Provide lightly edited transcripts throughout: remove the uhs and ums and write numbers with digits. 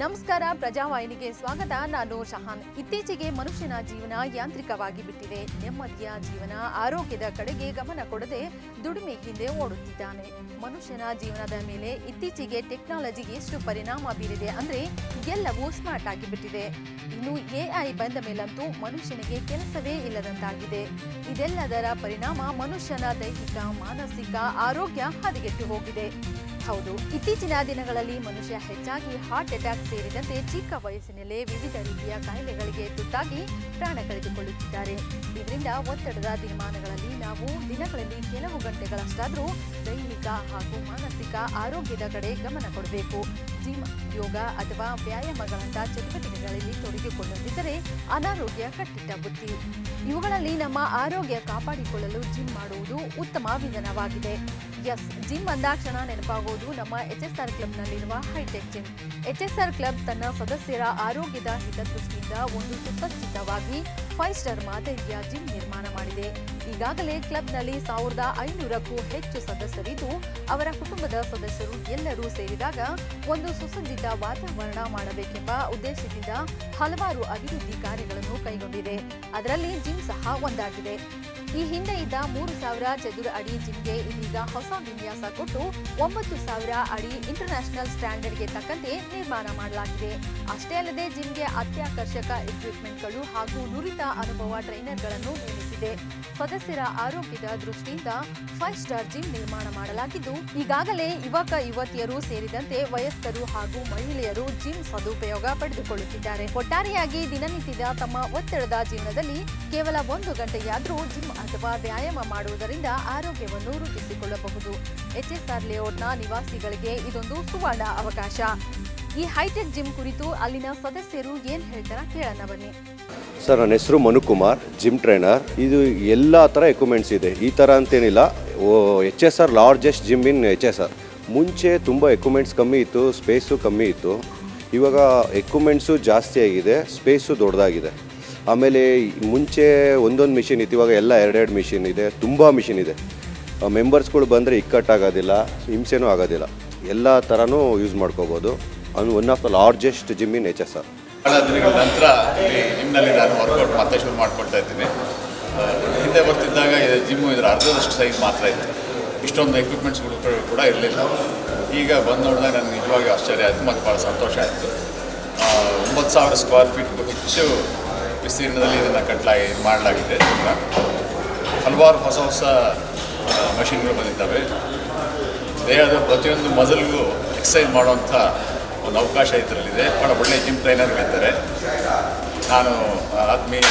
ನಮಸ್ಕಾರ, ಪ್ರಜಾವಾಹಿನಿಗೆ ಸ್ವಾಗತ. ನಾನು ಶಹಾನ್. ಇತ್ತೀಚೆಗೆ ಮನುಷ್ಯನ ಜೀವನ ಯಾಂತ್ರಿಕವಾಗಿ ಬಿಟ್ಟಿದೆ. ನೆಮ್ಮದಿಯ ಜೀವನ, ಆರೋಗ್ಯದ ಕಡೆಗೆ ಗಮನ ಕೊಡದೆ ದುಡಿಮೆ ಹಿಂದೆ ಓಡುತ್ತಿದ್ದಾನೆ. ಮನುಷ್ಯನ ಜೀವನದ ಮೇಲೆ ಇತ್ತೀಚೆಗೆ ಟೆಕ್ನಾಲಜಿ ಎಷ್ಟು ಪರಿಣಾಮ ಬೀರಿದೆ ಅಂದ್ರೆ ಎಲ್ಲವೂ ಸ್ಮಾರ್ಟ್ ಆಗಿಬಿಟ್ಟಿದೆ. ಇನ್ನು AI ಬಂದ ಮೇಲಂತೂ ಮನುಷ್ಯನಿಗೆ ಕೆಲಸವೇ ಇಲ್ಲದಂತಾಗಿದೆ. ಇದೆಲ್ಲದರ ಪರಿಣಾಮ ಮನುಷ್ಯನ ದೈಹಿಕ, ಮಾನಸಿಕ ಆರೋಗ್ಯ ಹದಗೆಟ್ಟು ಹೋಗಿದೆ. ಹೌದು, ಇತ್ತೀಚಿನ ದಿನಗಳಲ್ಲಿ ಮನುಷ್ಯ ಹೆಚ್ಚಾಗಿ ಹಾರ್ಟ್ ಅಟ್ಯಾಕ್ ಸೇರಿದಂತೆ ಚಿಕ್ಕ ವಯಸ್ಸಿನಲ್ಲೇ ವಿವಿಧ ರೀತಿಯ ಕಾಯಿಲೆಗಳಿಗೆ ತುತ್ತಾಗಿ ಪ್ರಾಣ ಕಳೆದುಕೊಳ್ಳುತ್ತಿದ್ದಾರೆ. ಇದರಿಂದ ಒತ್ತಡದ ದಿನಮಾನಗಳಲ್ಲಿ ನಾವು ದಿನಗಳಲ್ಲಿ ಕೆಲವು ಗಂಟೆಗಳಷ್ಟಾದರೂ ದೈಹಿಕ ಹಾಗೂ ಮಾನಸಿಕ ಆರೋಗ್ಯದ ಕಡೆ ಗಮನ ಕೊಡಬೇಕು. ಜಿಮ್, ಯೋಗ ಅಥವಾ ವ್ಯಾಯಾಮಗಳಂಥ ಚಟುವಟಿಕೆಗಳಲ್ಲಿ ತೊಡಗಿಕೊಳ್ಳದಿದ್ದರೆ ಅನಾರೋಗ್ಯ ಕಟ್ಟಿಟ್ಟ ಬುತ್ತಿ. ಇವುಗಳಲ್ಲಿ ನಮ್ಮ ಆರೋಗ್ಯ ಕಾಪಾಡಿಕೊಳ್ಳಲು ಜಿಮ್ ಮಾಡುವುದು ಉತ್ತಮ ವಿಧಾನವಾಗಿದೆ. ಜಿಮ್ ಅಂದಾಕ್ಷಣ ನೆನಪಾಗುವುದು ನಮ್ಮ HSR ಕ್ಲಬ್ನಲ್ಲಿರುವ ಹೈಟೆಕ್ ಜಿಮ್. HSR ಕ್ಲಬ್ ತನ್ನ ಸದಸ್ಯರ ಆರೋಗ್ಯದ ಹಿತದೃಷ್ಟಿಯಿಂದ ಒಂದು ಸುಸಜ್ಜಿತವಾಗಿ 5 ಸ್ಟಾರ್ ಮಾದರಿಯ ಜಿಮ್ ನಿರ್ಮಾಣ ಮಾಡಿದೆ. ಈಗಾಗಲೇ ಕ್ಲಬ್ನಲ್ಲಿ 1500ಕ್ಕೂ ಹೆಚ್ಚು ಸದಸ್ಯರಿದ್ದು, ಅವರ ಕುಟುಂಬದ ಸದಸ್ಯರು ಎಲ್ಲರೂ ಸೇರಿದಾಗ ಒಂದು ಸುಸಜ್ಜಿತ ವಾತಾವರಣ ಮಾಡಬೇಕೆಂಬ ಉದ್ದೇಶದಿಂದ ಹಲವಾರು ಅಭಿವೃದ್ಧಿ ಕಾರ್ಯಗಳನ್ನು ಕೈಗೊಂಡಿದೆ. ಅದರಲ್ಲಿ ಜಿಮ್ ಸಹ ಒಂದಾಗಿದೆ. ಈ ಹಿಂದೆ ಇದ್ದ 3000 ಚದುರ ಅಡಿ ಜಿಮ್ಗೆ ಇದೀಗ ಹೊಸ ವಿನ್ಯಾಸ ಕೊಟ್ಟು 9000 ಅಡಿ ಇಂಟರ್ನ್ಯಾಷನಲ್ ಸ್ಟ್ಯಾಂಡರ್ಡ್ಗೆ ತಕ್ಕಂತೆ ನಿರ್ಮಾಣ ಮಾಡಲಾಗಿದೆ. ಅಷ್ಟೇ ಅಲ್ಲದೆ ಜಿಮ್ಗೆ ಅತ್ಯಾಕರ್ಷಕ ಎಕ್ವಿಪ್ಮೆಂಟ್ಗಳು ಹಾಗೂ ನುರಿತ ಅನುಭವ ಟ್ರೈನರ್ಗಳನ್ನು ನೇಮಿಸಿದೆ. ಸದಸ್ಯರ ಆರೋಗ್ಯದ ದೃಷ್ಟಿಯಿಂದ 5 ಸ್ಟಾರ್ ಜಿಮ್ ನಿರ್ಮಾಣ ಮಾಡಲಾಗಿದ್ದು, ಈಗಾಗಲೇ ಯುವತಿಯರು ಸೇರಿದಂತೆ ವಯಸ್ಕರು ಹಾಗೂ ಮಹಿಳೆಯರು ಜಿಮ್ ಸದುಪಯೋಗ ಪಡೆದುಕೊಳ್ಳುತ್ತಿದ್ದಾರೆ. ಒಟ್ಟಾರೆಯಾಗಿ ದಿನನಿತ್ಯದ ತಮ್ಮ ಒತ್ತಡದ ಜೀವನದಲ್ಲಿ ಕೇವಲ 1 ಗಂಟೆಯಾದರೂ ಜಿಮ್ ಅಥವಾ ವ್ಯಾಯಾಮ ಮಾಡುವುದರಿಂದ ಆರೋಗ್ಯವನ್ನು ವೃದ್ಧಿಸಿಕೊಳ್ಳಬಹುದು. HSR ಲೇಔಟ್ನ ನಿವಾಸಿಗಳಿಗೆ ಇದೊಂದು ಸುವರ್ಣ ಅವಕಾಶ. ಈ ಹೈಟೆಕ್ ಜಿಮ್ ಕುರಿತು ಅಲ್ಲಿನ ಸದಸ್ಯರು ಏನ್ ಹೇಳ್ತಾರ ಕೇಳೋಣ ಬನ್ನಿ. ಸರ್, ನನ್ನ ಹೆಸರು ಮನುಕುಮಾರ್, ಜಿಮ್ ಟ್ರೈನರ್. ಇದು ಎಲ್ಲ ಥರ ಎಕ್ವಿಪ್ಮೆಂಟ್ಸ್ ಇದೆ. ಈ ಥರ ಅಂತೇನಿಲ್ಲ. HSR ಲಾರ್ಜೆಸ್ಟ್ ಜಿಮ್ ಇನ್ HSR. ಮುಂಚೆ ತುಂಬ ಎಕ್ವಿಪ್ಮೆಂಟ್ಸ್ ಕಮ್ಮಿ ಇತ್ತು, ಸ್ಪೇಸು ಕಮ್ಮಿ ಇತ್ತು. ಇವಾಗ ಎಕ್ವಿಪ್ಮೆಂಟ್ಸು ಜಾಸ್ತಿ ಆಗಿದೆ, ಸ್ಪೇಸು ದೊಡ್ಡದಾಗಿದೆ. ಆಮೇಲೆ ಮುಂಚೆ ಒಂದೊಂದು ಮಿಷಿನ್ ಇತ್ತು, ಇವಾಗ ಎಲ್ಲ 2 ಮಿಷಿನ್ ಇದೆ. ತುಂಬ ಮಿಷಿನ್ ಇದೆ. ಮೆಂಬರ್ಸ್ಗಳು ಬಂದರೆ ಇಕ್ಕಟ್ಟಾಗೋದಿಲ್ಲ, ಹಿಂಸೆನೂ ಆಗೋದಿಲ್ಲ. ಎಲ್ಲ ಥರನೂ ಯೂಸ್ ಮಾಡ್ಕೋಬೋದು. One of the largest gym in HSR. ಬಹಳ ದಿನಗಳ ನಂತರ ಇಲ್ಲಿ ಜಿಮ್ನಲ್ಲಿ ನಾನು ವರ್ಕೌಟ್ ಮತ್ತೆ ಶುರು ಮಾಡ್ಕೊಳ್ತಾ ಇದ್ದೀನಿ. ಹಿಂದೆ ಬರ್ತಿದ್ದಾಗ ಜಿಮ್ಮು ಇದರ ಅರ್ಧದಷ್ಟು ಸೈಜ್ ಮಾತ್ರ ಇತ್ತು. ಇಷ್ಟೊಂದು ಎಕ್ವಿಪ್ಮೆಂಟ್ಸ್ಗಳು ಕೂಡ ಇರಲಿಲ್ಲ. ಈಗ ಬಂದು ನೋಡಿದಾಗ ನನಗೆ ನಿಜವಾಗಿ ಆಶ್ಚರ್ಯ ಆಯಿತು ಮತ್ತು ಭಾಳ ಸಂತೋಷ ಆಯಿತು. 9000 ಸ್ಕ್ವೇರ್ ಫೀಟ್ಗೂ ಹೆಚ್ಚು ವಿಸ್ತೀರ್ಣದಲ್ಲಿ ಇದನ್ನು ಮಾಡಲಾಗಿದೆ. ಹಲವಾರು ಹೊಸ ಮಷಿನ್ಗಳು ಬಂದಿದ್ದಾವೆ. ದೇಹದ ಪ್ರತಿಯೊಂದು ಮಸಲ್ಗೂ ಎಕ್ಸಸೈಸ್ ಮಾಡುವಂಥ ಒಂದು ಅವಕಾಶ ಇದರಲ್ಲಿದೆ. ಭಾಳ ಒಳ್ಳೆಯ ಜಿಮ್ ಟ್ರೈನರ್ಗಳಿದ್ದಾರೆ. ನಾನು ಆತ್ಮೀಯ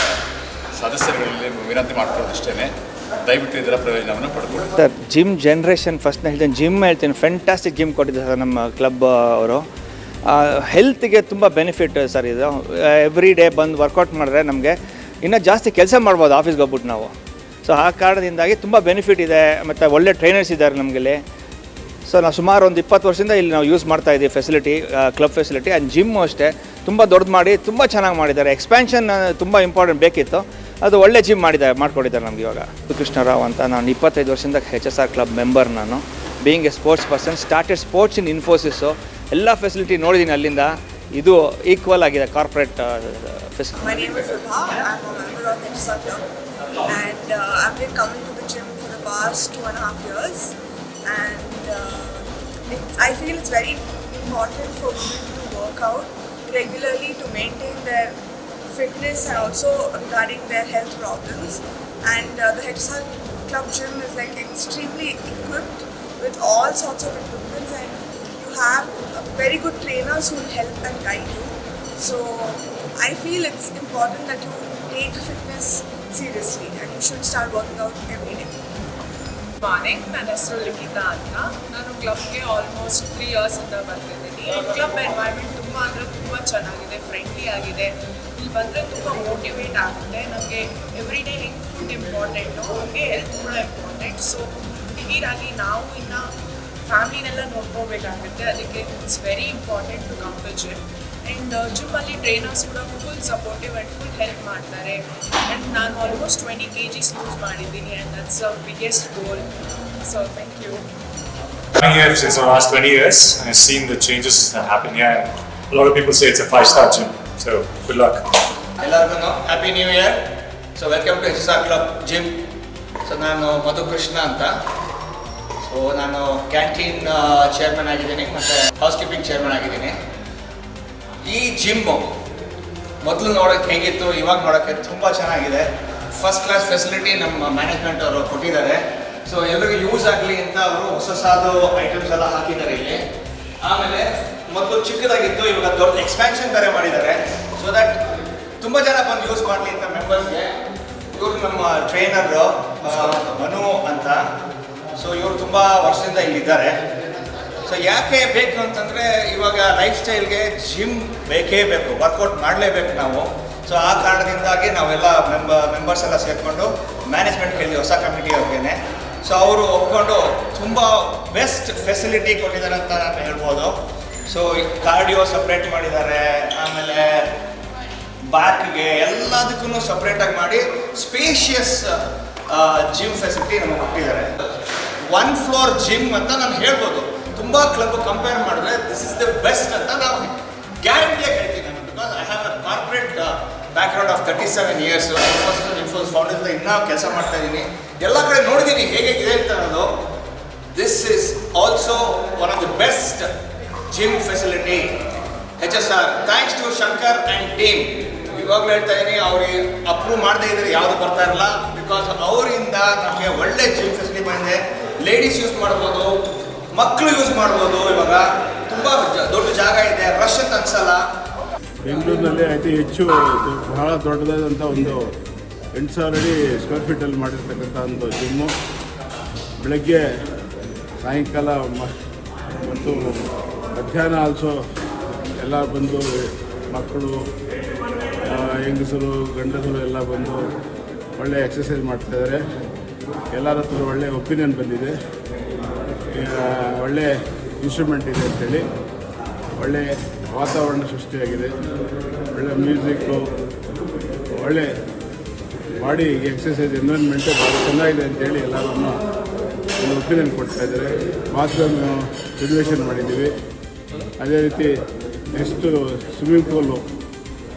ಸದಸ್ಯರುಗಳಲ್ಲಿ ವಿನಂತಿ ಮಾಡ್ಕೊಳ್ಳೋದಿಷ್ಟೇ, ದಯವಿಟ್ಟು ಇದರ ಪ್ರಯೋಜನವನ್ನು ಪಡ್ಕೊಳ್ಳಿ. ಸರ್, ಜಿಮ್ ಜನ್ರೇಷನ್ ಫಸ್ಟ್ ಹೇಳ್ತೀನಿ, ಜಿಮ್ ಹೇಳ್ತೀನಿ, ಫ್ಯಾಂಟಾಸ್ಟಿಕ್ ಜಿಮ್ ಕೊಟ್ಟಿದ್ದಾರೆ ಸರ್ ನಮ್ಮ ಕ್ಲಬ್ ಅವರು. ಹೆಲ್ತ್ಗೆ ತುಂಬ ಬೆನಿಫಿಟ್ ಸರ್ ಇದು. ಎವ್ರಿ ಡೇ ಬಂದು ವರ್ಕೌಟ್ ಮಾಡಿದ್ರೆ ನಮಗೆ ಇನ್ನೂ ಜಾಸ್ತಿ ಕೆಲಸ ಮಾಡ್ಬೋದು ಆಫೀಸ್ಗೆ ಹೋಗ್ಬಿಟ್ಟು ನಾವು. ಸೊ ಆ ಕಾರಣದಿಂದಾಗಿ ತುಂಬ ಬೆನಿಫಿಟ್ ಇದೆ. ಮತ್ತು ಒಳ್ಳೆ ಟ್ರೈನರ್ಸ್ ಇದ್ದಾರೆ ನಮಗಿಲ್ಲಿ. ಸೊ ನಾವು ಸುಮಾರು ಒಂದು 20 ವರ್ಷದಿಂದ ಇಲ್ಲಿ ನಾವು ಯೂಸ್ ಮಾಡ್ತಾಯಿದ್ದೀವಿ facility, club facility. And gym ಅಷ್ಟೇ ತುಂಬ ದೊಡ್ಡದು ಮಾಡಿ ತುಂಬ ಚೆನ್ನಾಗಿ ಮಾಡಿದ್ದಾರೆ. ಎಕ್ಸ್ಪ್ಯಾನ್ಷನ್ ತುಂಬ ಇಂಪಾರ್ಟೆಂಟ್ ಬೇಕಿತ್ತು, ಅದು ಒಳ್ಳೆ ಜಿಮ್ ಮಾಡ್ಕೊಟ್ಟಿದ್ದಾರೆ ನಮ್ಗೆ. ಇವಾಗ ಕೃಷ್ಣರಾವ್ ಅಂತ, ನಾನು 25 ವರ್ಷದಿಂದ HSR ಕ್ಲಬ್ ಮೆಂಬರ್. ನಾನು being A sports person, started sports ಇನ್ ಇನ್ಫೋಸಿಸ್ಸು. ಎಲ್ಲ ಫೆಸಿಲಿಟಿ ನೋಡಿದ್ದೀನಿ ಅಲ್ಲಿಂದ. ಇದು ಈಕ್ವಲ್ ಆಗಿದೆ corporate facility. My name is Subha. I'm a member of HSR Club and I've been coming to the gym for the past 2.5 years and I feel it's very important for people to work out regularly to maintain their fitness and also regarding their health problems. And the HSR Club gym is like extremely equipped with all sorts of equipments and you have very good trainers who will help and guide you. So I feel it's important that you take fitness seriously and you should start working out every day. Morning, ನನ್ನ ಹೆಸರು ಲಿಖಿತಾ ಅಂತ. ನಾನು ಕ್ಲಬ್ಗೆ almost 3 ಇಯರ್ಸಿಂದ ಬರ್ತಿದ್ದೀನಿ. Club environment ತುಂಬ ಚೆನ್ನಾಗಿದೆ, friendly ಆಗಿದೆ. ಇಲ್ಲಿ ಬಂದರೆ ತುಂಬ ಮೋಟಿವೇಟ್ ಆಗುತ್ತೆ. ನಮಗೆ ಎವ್ರಿ ಡೇ ಹೆಂಗೆ ಫುಡ್ ಇಂಪಾರ್ಟೆಂಟು, ಹಾಗೆ ಹೆಲ್ತ್ ಕೂಡ ಇಂಪಾರ್ಟೆಂಟ್. ಸೊ ಹೀಗಾಗಿ ನಾವು ಇನ್ನು ಫ್ಯಾಮಿಲಿನೆಲ್ಲ ನೋಡ್ಕೋಬೇಕಾಗುತ್ತೆ. ಅದಕ್ಕೆ it's very important to come to gym. And ಜಿಮ್ಮಲ್ಲಿ ಟ್ರೈನರ್ಸ್ ಕೂಡ full supportive and full help ಮಾಡ್ತಾರೆ. ಆ್ಯಂಡ್ ನಾನು ಆಲ್ಮೋಸ್ಟ್ 20 kgs ಲೂಸ್ ಮಾಡಿದ್ದೀನಿ and that's a biggest goal. So thank you. Coming here since the last 20 years, I've seen the changes that happen here. a lot of people say it's a 5-star gym. So good luck. ಎಲ್ಲರಿಗೂ happy new year. So welcome to HSR club gym. So ನಾನು ಮಧುಕೃಷ್ಣ ಅಂತ. So ನಾನು canteen chairman ಆಗಿದ್ದೀನಿ ಮತ್ತು house keeping chairman ಆಗಿದ್ದೀನಿ. ಈ gym ಮೊದಲು ನೋಡೋಕ್ಕೆ ಹೇಗಿತ್ತು, ಇವಾಗ ನೋಡೋಕ್ಕೆ ತುಂಬ ಚೆನ್ನಾಗಿದೆ. ಫಸ್ಟ್ ಕ್ಲಾಸ್ ಫೆಸಿಲಿಟಿ ನಮ್ಮ ಮ್ಯಾನೇಜ್ಮೆಂಟ್ ಅವರು ಕೊಟ್ಟಿದ್ದಾರೆ. ಸೊ ಎಲ್ರಿಗೂ ಯೂಸ್ ಆಗಲಿ ಅಂತ ಅವರು ಹೊಸದು ಐಟಮ್ಸ್ ಎಲ್ಲ ಹಾಕಿದ್ದಾರೆ ಇಲ್ಲಿ. ಆಮೇಲೆ ಮೊದಲು ಚಿಕ್ಕದಾಗಿತ್ತು, ಇವಾಗ ದೊಡ್ಡ ಎಕ್ಸ್ಪ್ಯಾನ್ಷನ್ ಬೇರೆ ಮಾಡಿದ್ದಾರೆ. ಸೊ ದಟ್ ತುಂಬ ಜನ ಬಂದು ಯೂಸ್ ಮಾಡಲಿ ಅಂತ ಮೆಂಬರ್ಸ್ಗೆ. ಇವರು ನಮ್ಮ ಟ್ರೈನರು ಮನು ಅಂತ. ಸೊ ಇವರು ತುಂಬ ವರ್ಷದಿಂದ ಇಲ್ಲಿದ್ದಾರೆ. ಸೊ ಯಾಕೆ ಬೇಕು ಅಂತಂದರೆ ಇವಾಗ ಲೈಫ್ ಸ್ಟೈಲ್ಗೆ ಜಿಮ್ ಬೇಕೇ ಬೇಕು, ವರ್ಕೌಟ್ ಮಾಡಲೇಬೇಕು ನಾವು. ಸೊ ಆ ಕಾರಣದಿಂದಾಗಿ ನಾವೆಲ್ಲ ಮೆಂಬರ್ಸ್ ಎಲ್ಲ ಸೇರಿಕೊಂಡು ಮ್ಯಾನೇಜ್ಮೆಂಟ್ ಕೇಳಿದ್ವಿ, ಹೊಸ ಕಮಿಟಿ ಅವ್ರಿಗೇನೆ. ಸೊ ಅವರು ಒಪ್ಕೊಂಡು ತುಂಬ ಬೆಸ್ಟ್ ಫೆಸಿಲಿಟಿ ಕೊಟ್ಟಿದ್ದಾರೆ ಅಂತ ನಾನು ಹೇಳ್ಬೋದು. ಸೊ ಕಾರ್ಡಿಯೋ ಸಪ್ರೇಟ್ ಮಾಡಿದ್ದಾರೆ, ಆಮೇಲೆ ಬ್ಯಾಕ್ಗೆ ಎಲ್ಲದಕ್ಕೂ ಸಪ್ರೇಟಾಗಿ ಮಾಡಿ ಸ್ಪೇಷಿಯಸ್ ಜಿಮ್ ಫೆಸಿಲಿಟಿ ನಮಗೆ ಕೊಟ್ಟಿದ್ದಾರೆ. 1 ಫ್ಲೋರ್ ಜಿಮ್ ಅಂತ ನಾನು ಹೇಳ್ಬೋದು. ತುಂಬ ಕ್ಲಬ್ ಕಂಪೇರ್ ಮಾಡಿದ್ರೆ ದಿಸ್ ಇಸ್ ದ ಬೆಸ್ಟ್ ಅಂತ ನಾವು ಗ್ಯಾರಂಟಿಯಾಗಿ ಹೇಳ್ತೀನಿ ನಾನು. Because I have a corporate background of 37 years. Infosys foundation ಇನ್ನೂ ಕೆಲಸ ಮಾಡ್ತಾ ಇದ್ದೀನಿ. ಎಲ್ಲ ಕಡೆ ನೋಡಿದ್ದೀನಿ ಹೇಗಿದೆ ಅಂತ ಅನ್ನೋದು. This is also one of the best gym facility HSR. Thanks to Shankar and team. ಇವಾಗಲೂ ಹೇಳ್ತಾ ಇದ್ದೀನಿ, ಅವ್ರಿಗೆ ಅಪ್ರೂವ್ ಮಾಡದೇ ಇದ್ರೆ ಯಾವುದು ಬರ್ತಾ ಇರಲ್ಲ. ಬಿಕಾಸ್ ಅವರಿಂದ ನಮಗೆ ಒಳ್ಳೆ ಜಿಮ್ ಫೆಸಿಲಿಟಿ ಬಂದಿದೆ. ಲೇಡೀಸ್ ಯೂಸ್ ಮಾಡ್ಬೋದು, ಮಕ್ಕಳು ಯೂಸ್ ಮಾಡ್ಬೋದು. ಇವಾಗ ತುಂಬ ದೊಡ್ಡ ಜಾಗ ಇದೆ, ರಶ್ ಅಂತ ಅನ್ಸಲ್ಲ. ಬೆಂಗಳೂರಿನಲ್ಲಿ ಅತಿ ಹೆಚ್ಚು ಬಹಳ ದೊಡ್ಡದಾದಂಥ ಒಂದು 8,000 ಅಡಿ ಸ್ಕ್ವೇರ್ ಫೀಟಲ್ಲಿ ಮಾಡಿರ್ತಕ್ಕಂಥ ಒಂದು ಜಿಮ್ಮು. ಬೆಳಗ್ಗೆ ಸಾಯಂಕಾಲ ಮತ್ತು ಮಧ್ಯಾಹ್ನ ಆಲ್ಸೋ ಎಲ್ಲ ಬಂದು ಮಕ್ಕಳು, ಹೆಂಗಸರು, ಗಂಡಸರು ಎಲ್ಲ ಬಂದು ಒಳ್ಳೆ ಎಕ್ಸಸೈಸ್ ಮಾಡ್ತಾಯಿದ್ದಾರೆ. ಎಲ್ಲರ ಹತ್ರ ಒಳ್ಳೆ ಒಪಿನಿಯನ್ ಬಂದಿದೆ. ಒಳ್ಳೆ ಇನ್ಸ್ಟ್ರೂಮೆಂಟ್ ಇದೆ ಅಂತೇಳಿ ಒಳ್ಳೆ ವಾತಾವರಣ ಸೃಷ್ಟಿಯಾಗಿದೆ. ಒಳ್ಳೆ ಮ್ಯೂಸಿಕ್ಕು, ಒಳ್ಳೆ ಬಾಡಿ ಎಕ್ಸಸೈಸ್ ಎನ್ವೈರ್ಮೆಂಟು ಭಾಳ ಚೆನ್ನಾಗಿದೆ ಅಂತೇಳಿ ಎಲ್ಲರನ್ನು ಒಂದು ಒಪಿನಿಯನ್ ಕೊಡ್ತಾಯಿದ್ದಾರೆ. ಬಾತ್ರೂಮ್ ರಿನೋವೇಷನ್ ಮಾಡಿದ್ದೀವಿ. ಅದೇ ರೀತಿ ನೆಕ್ಸ್ಟು ಸ್ವಿಮ್ಮಿಂಗ್ ಪೂಲು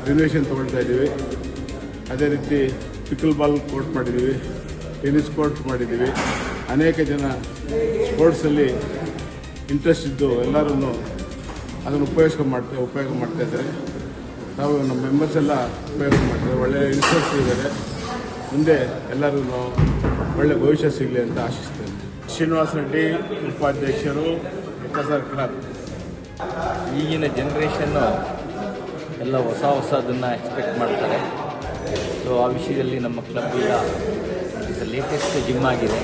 ರಿನೋವೇಷನ್ ತೊಗೊಳ್ತಾ ಇದ್ದೀವಿ. ಅದೇ ರೀತಿ ಪಿಕಲ್ ಬಾಲ್ ಕೋರ್ಟ್ ಮಾಡಿದ್ದೀವಿ, ಟೆನ್ನಿಸ್ ಕೋರ್ಟ್ ಮಾಡಿದ್ದೀವಿ. ಅನೇಕ ಜನ ಸ್ಪೋರ್ಟ್ಸಲ್ಲಿ ಇಂಟ್ರೆಸ್ಟ್ ಇದ್ದು ಎಲ್ಲರೂ ಅದನ್ನು ಉಪಯೋಗ ಮಾಡ್ತಾಯಿದ್ದಾರೆ. ನಾವು ನಮ್ಮ ಮೆಂಬರ್ಸ್ ಎಲ್ಲ ಉಪಯೋಗ ಮಾಡ್ತಾರೆ. ಒಳ್ಳೆಯ ಇನ್ಸ್ಟ್ರಕ್ಟರ್ ಇದ್ದಾರೆ. ಮುಂದೆ ಎಲ್ಲರೂ ಒಳ್ಳೆಯ ಭವಿಷ್ಯ ಸಿಗಲಿ ಅಂತ ಆಶಿಸ್ತೇನೆ. ಶ್ರೀನಿವಾಸ ರೆಡ್ಡಿ, ಉಪಾಧ್ಯಕ್ಷರು, HSR ಕ್ಲಬ್. ಈಗಿನ ಜನ್ರೇಷನ್ನು ಎಲ್ಲ ಹೊಸದನ್ನು ಎಕ್ಸ್ಪೆಕ್ಟ್ ಮಾಡ್ತಾರೆ. ಸೊ ಆ ವಿಷಯದಲ್ಲಿ ನಮ್ಮ ಕ್ಲಬ್ ಈಗ it is the latest gym ಆಗಿದೆ.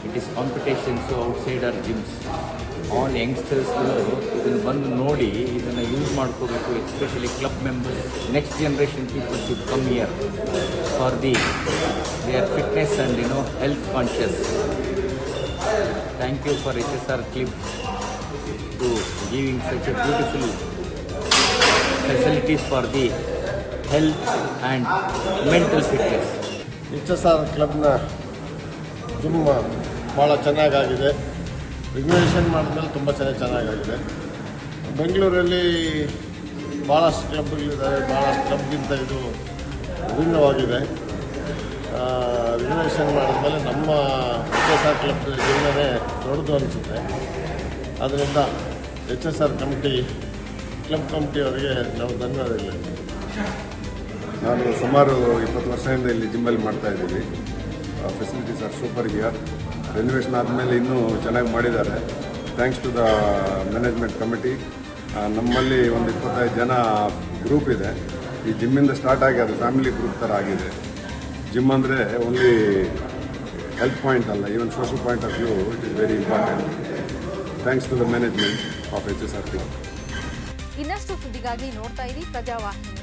It is competitions outsider gyms. All ಯಂಗ್ಸ್ಟರ್ಸ್ಗಳು ಇದನ್ನು ಬಂದು ನೋಡಿ ಇದನ್ನು ಯೂಸ್ ಮಾಡ್ಕೋಬೇಕು. Especially club members, next generation people should come here for their fitness and health conscious. Thank you for HSR ಕ್ಲಬ್ to giving such a beautiful facilities for the health and mental fitness. HSR ಕ್ಲಬ್ನ gym ಭಾಳ ಚೆನ್ನಾಗಾಗಿದೆ. Renovation ಮಾಡಿದ್ಮೇಲೆ ತುಂಬ ಚೆನ್ನಾಗಾಗಿದೆ. ಬೆಂಗಳೂರಲ್ಲಿ ಭಾಳಷ್ಟು ಕ್ಲಬ್ಗಳಿದ್ದಾವೆ. ಭಾಳಷ್ಟು ಕ್ಲಬ್ಗಿಂತ ಇದು ವಿಭಿನ್ನವಾಗಿದೆ. ರಿನೋವೇಷನ್ ಮಾಡಿದ್ಮೇಲೆ ನಮ್ಮ HSR ಕ್ಲಬ್ ಜಿಮ್ನೇ ದೊಡ್ಡದು ಅನಿಸುತ್ತೆ. ಆದ್ದರಿಂದ HSR ಕಮಿಟಿ, ಕ್ಲಬ್ ಕಮಿಟಿಯವರಿಗೆ ನಾವು ಧನ್ಯವಾದಗಳು. ನಾನು ಸುಮಾರು 20 ವರ್ಷದಿಂದ ಇಲ್ಲಿ ಜಿಮ್ಮಲ್ಲಿ ಮಾಡ್ತಾಯಿದ್ದೀವಿ. Facilities are super here. Renovation ಆದಮೇಲೆ ಇನ್ನೂ ಚೆನ್ನಾಗಿ ಮಾಡಿದ್ದಾರೆ. Thanks to the management committee. ನಮ್ಮಲ್ಲಿ ಒಂದು 25 ಜನ ಗ್ರೂಪ್ ಇದೆ. ಈ ಜಿಮ್ಮಿಂದ ಸ್ಟಾರ್ಟ್ ಆಗಿ ಅದು ಫ್ಯಾಮಿಲಿ ಗ್ರೂಪ್ ಥರ ಆಗಿದೆ. ಜಿಮ್ ಅಂದರೆ ಓನ್ಲಿ ಹೆಲ್ತ್ ಪಾಯಿಂಟ್ ಅಲ್ಲ, even social point of view it is very important. Thanks to the management of HSR. ಇನ್ನಷ್ಟು ಸುದ್ದಿಗಾಗಿ ನೋಡ್ತಾ ಇರಿ ಪ್ರಜಾವಾಹಿನಿ.